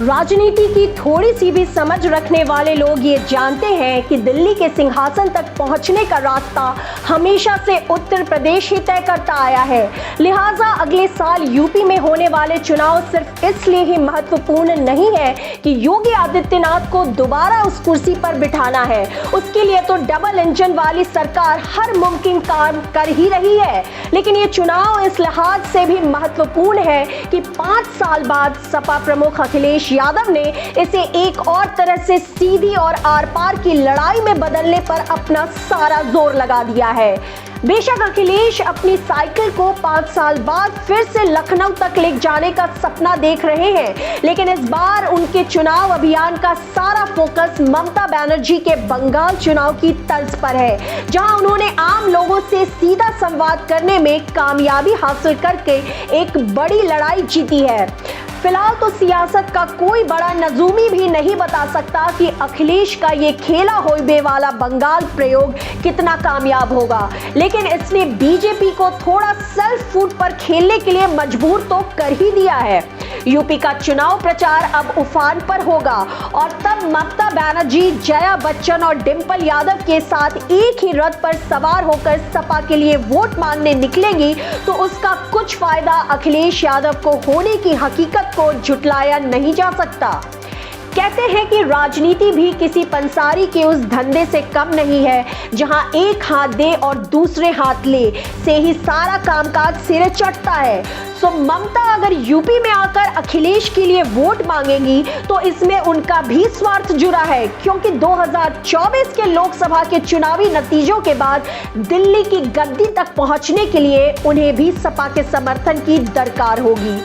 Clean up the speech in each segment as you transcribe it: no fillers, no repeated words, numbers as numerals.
राजनीति की थोड़ी सी भी समझ रखने वाले लोग ये जानते हैं कि दिल्ली के सिंहासन तक पहुंचने का रास्ता हमेशा से उत्तर प्रदेश ही तय करता आया है। लिहाजा अगले साल यूपी में होने वाले चुनाव सिर्फ इसलिए ही महत्वपूर्ण नहीं है कि योगी आदित्यनाथ को दोबारा उस कुर्सी पर बिठाना है, उसके लिए तो डबल इंजन वाली सरकार हर मुमकिन काम कर ही रही है। लेकिन ये चुनाव इस लिहाज से भी महत्वपूर्ण है कि 5 साल बाद सपा प्रमुख अखिलेश यादव ने इसे एक और तरह से सीधी और आर पार की लड़ाई में बदलने पर अपना सारा जोर लगा दिया है। बेशक अखिलेश अपनी साइकिल को 5 साल बाद फिर से लखनऊ तक ले जाने का सपना देख रहे हैं, लेकिन इस बार उनके चुनाव अभियान का सारा फोकस ममता बनर्जी के बंगाल चुनाव की तर्ज पर है, जहां उन्होंने आम लोगों से सीधा संवाद करने में कामयाबी हासिल करके एक बड़ी लड़ाई जीती है। फिलहाल तो सियासत का कोई बड़ा नजूमी भी नहीं बता सकता कि अखिलेश का ये खेला होइबे वाला बंगाल प्रयोग कितना कामयाब होगा, लेकिन इसने बीजेपी को थोड़ा सेल्फ फूड पर खेलने के लिए मजबूर तो कर ही दिया है। यूपी का चुनाव प्रचार अब उफान पर होगा और तब ममता बनर्जी जया बच्चन और डिंपल यादव के साथ एक ही रथ पर सवार होकर सपा के लिए वोट मांगने निकलेंगी तो उसका कुछ फायदा अखिलेश यादव को होने की हकीकत को झुटलाया नहीं जा सकता। कहते हैं कि राजनीति भी किसी पंसारी के उस धंधे से कम नहीं है जहां एक हाथ दे और दूसरे हाथ ले से ही सारा कामकाज सिरे चढ़ता है। सो ममता अगर यूपी में आकर अखिलेश के लिए वोट मांगेंगी तो इसमें उनका भी स्वार्थ जुड़ा है, क्योंकि 2024 के लोकसभा के चुनावी नतीजों के बाद दिल्ली की गद्दी तक पहुंचने के लिए उन्हें भी सपा के समर्थन की दरकार होगी।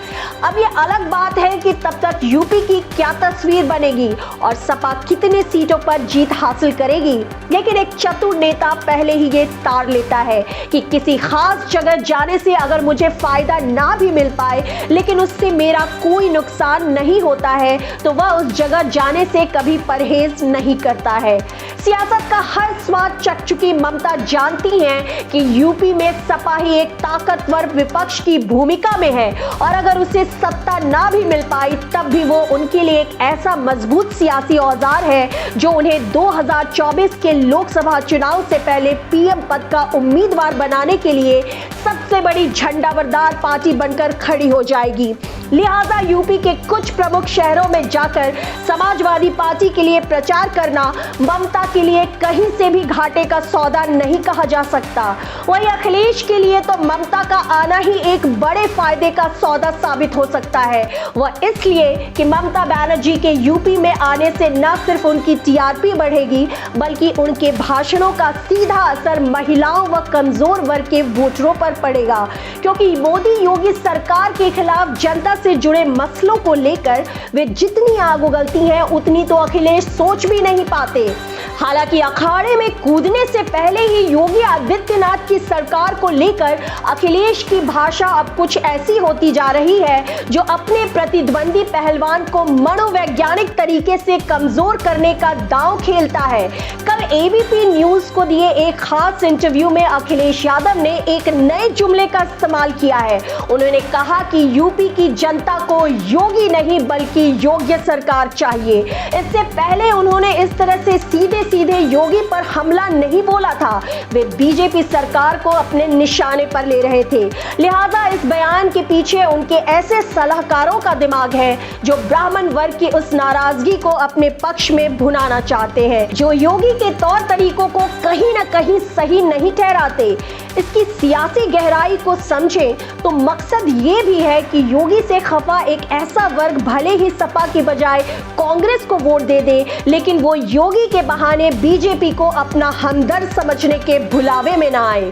अब ये अलग बात है कि तब तक यूपी की क्या तस्वीर बनेगी और सपा कितने सीटों पर जीत हासिल करेगी, लेकिन एक चतुर नेता पहले ही ये ताड़ लेता है कि किसी खास जगह जाने से अगर मुझे फायदा ना भी मिल पाए लेकिन उससे मेरा कोई नुकसान नहीं होता है तो वह उस जगह जाने से कभी परहेज नहीं करता है। सियासत का हर स्वाद चख चुकी ममता जानती हैं कि यूपी में सपा ही एक ताकतवर विपक्ष की भूमिका में है और अगर उसे सत्ता ना भी मिल पाई तब भी वो उनके लिए एक ऐसा मजबूत सियासी औजार है जो उन्हें 2024 के लोकसभा चुनाव से पहले पीएम पद का उम्मीदवार बनाने के लिए सबसे बड़ी झंडाबरदार पार्टी बनकर खड़ी हो जाएगी। लिहाजा यूपी के कुछ प्रमुख शहरों में जाकर समाजवादी पार्टी के लिए प्रचार करना ममता के लिए कहीं से भी घाटे का सौदा नहीं कहा जा सकता। वहीं अखिलेश के लिए तो ममता का आना ही एक बड़े फायदे का सौदा साबित हो सकता है। वह इसलिए कि ममता बनर्जी के यूपी में आने से न सिर्फ उनकी टीआरपी बढ़ेगी बल्कि उनके भाषणों का सीधा असर महिलाओं व कमजोर वर्ग के वोटरों पर पड़ेगा, क्योंकि मोदी योगी सरकार के खिलाफ जनता से जुड़े मसलों को लेकर वे जितनी आग उगलती हैं उतनी तो अखिलेश सोच भी नहीं पाते। हालांकि अखाड़े में कूदने से पहले ही योगी आदित्यनाथ की सरकार को लेकर अखिलेश की भाषा अब कुछ ऐसी होती जा रही है जो अपने प्रतिद्वंदी पहलवान को मनोवैज्ञानिक तरीके से कमजोर करने का दांव खेलता है। कल एबीपी न्यूज को दिए एक खास इंटरव्यू में अखिलेश यादव ने एक नए जुमले का इस्तेमाल किया है। उन्होंने कहा कि यूपी की जनता को योगी नहीं बल्कि योग्य सरकार चाहिए। इससे पहले उन्होंने इस तरह से सीधे योगी पर हमला नहीं बोला था, वे बीजेपी सरकार को अपने निशाने पर ले रहे थे। लिहाजा इस बयान के पीछे उनके ऐसे सलाहकारों का दिमाग है जो ब्राह्मण वर्ग की उस नाराजगी को अपने पक्ष में भुनाना चाहते हैं, जो योगी के तौर तरीकों को कहीं न कहीं सही नहीं ठहराते। इसकी सियासी गहराई को समझें तो मकसद ये भी है कि योगी से खफा एक ऐसा वर्ग भले ही सपा की बजाय कांग्रेस को वोट दे दे, लेकिन वो योगी के बहाने बीजेपी को अपना हमदर्द समझने के भुलावे में ना आए।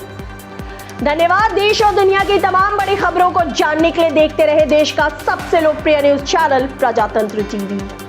धन्यवाद। देश और दुनिया की तमाम बड़ी खबरों को जानने के लिए देखते रहे देश का सबसे लोकप्रिय न्यूज चैनल प्रजातंत्र टीवी।